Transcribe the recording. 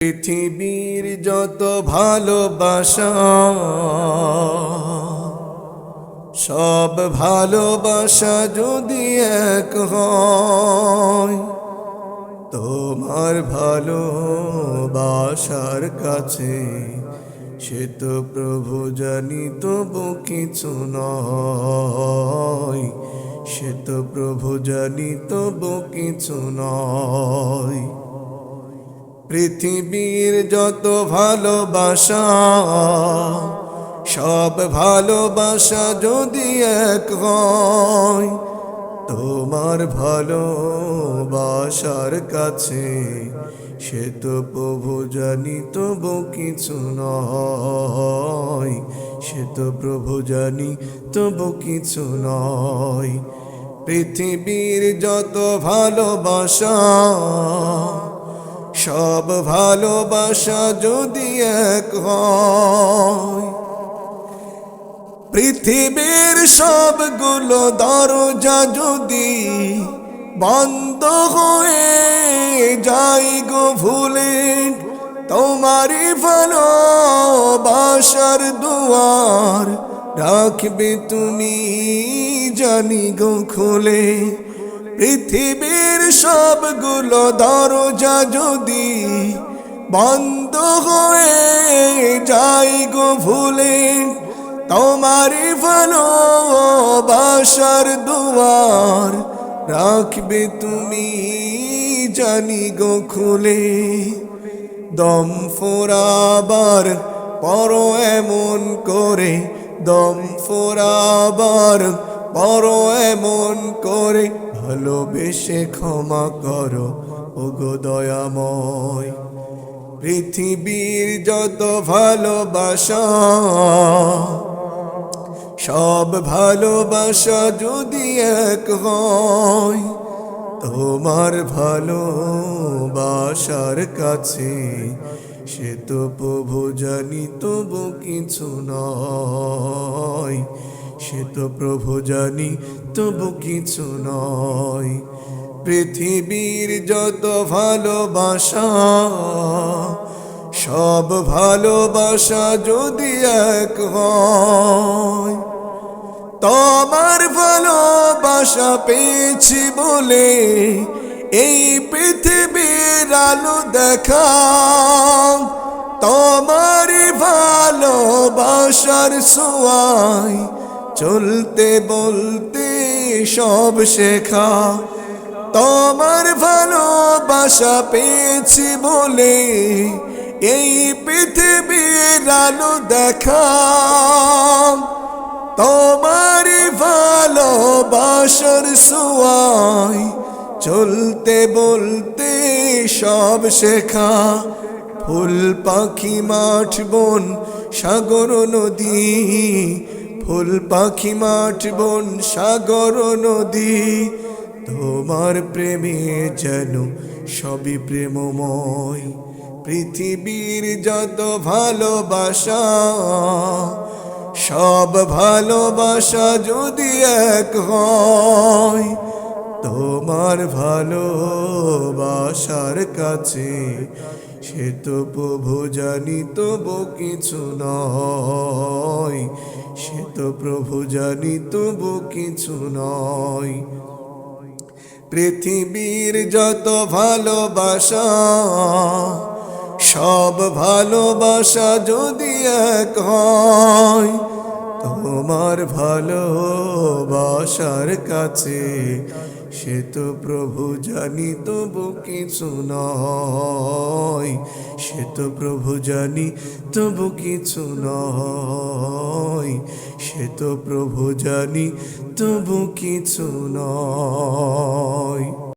পৃথিবীর যত ভালোবাসা সব ভালোবাসা যদি এক হয়, তোমার ভালোবাসার কাছে সে তো প্রভু জানি তবু কিছু নয়, সে তো প্রভু জানি তবু কিছু নয়। পৃথিবীর যত ভালোবাসা সব ভালোবাসা যদি এক হয়, তোমার ভালোবাসার কাছে সে তো প্রভু জানি তবু কিছু নয়, সে তো প্রভু জানি তবু কিছু নয়। পৃথিবীর যত ভালোবাসা সব ভালোবাসা যদি এক হয়, পৃথিবীর সবগুলো দরজা যদি বন্ধ হয়ে যায় গো ভুলে, তোমারই ভালোবাসার দুয়ার রাখবে তুমি জানি গো খুলে। পৃথিবীর সবগুলো দরজা যদি বন্ধ হয়ে যায় গো ভুলে, তোমারই ভালোবাসার দুয়ার রাখবে তুমি জানি গো খুলে। দম ফোরাবার পর এমন করে, দম ফোরাবার পর এমন করে, ভালোবেসে ক্ষমা করো ওগো দয়াময়। পৃথিবীর যত ভালোবাসা সব ভালোবাসা যদি এক হয়, তোমার ভালোবাসার কাছে সে তো প্রভু জানি তবু কিছু নয়, সে তো প্রভু জানি তবু কিছু নয়। পৃথিবীর যত ভালোবাসা সব ভালোবাসা যদি এক হয়, তোমার ভালোবাসা পেয়েছি বলে এই পৃথিবীর আলো দেখা, তোমারই ভালোবাসার ছোঁয়ায় চলতে বলতে সব শেখা। তোমার ভালোবাসা পেয়েছি বলে এই পৃথিবীর আলো দেখা, তোমারই ভালোবাসার ছোঁয়ায় চলতে বলতে সব শেখা। ফুল পাখি মাঠ বন সাগর নদী, ফুল পাখি মাঠ বন সাগর নদী, তোমার প্রেমে যেন সবই প্রেমময়। পৃথিবীর যত ভালোবাসা সব ভালোবাসা যদি এক হয়, তোমার ভালোবাসার কাছে সে তো প্রভু জানি তবু কিছু নয়, সে তো প্রভু জানি তবু কিছু নয়। পৃথিবীর যত ভালোবাসা সব ভালোবাসা যদি এক হয়, তোমার ভালোবাসার কাছে সে তো প্রভু জানি তবু কিছু নয়, সে তো প্রভু জানি তবু কিছু নয়, সে তো প্রভু জানি তবু কিছু নয়।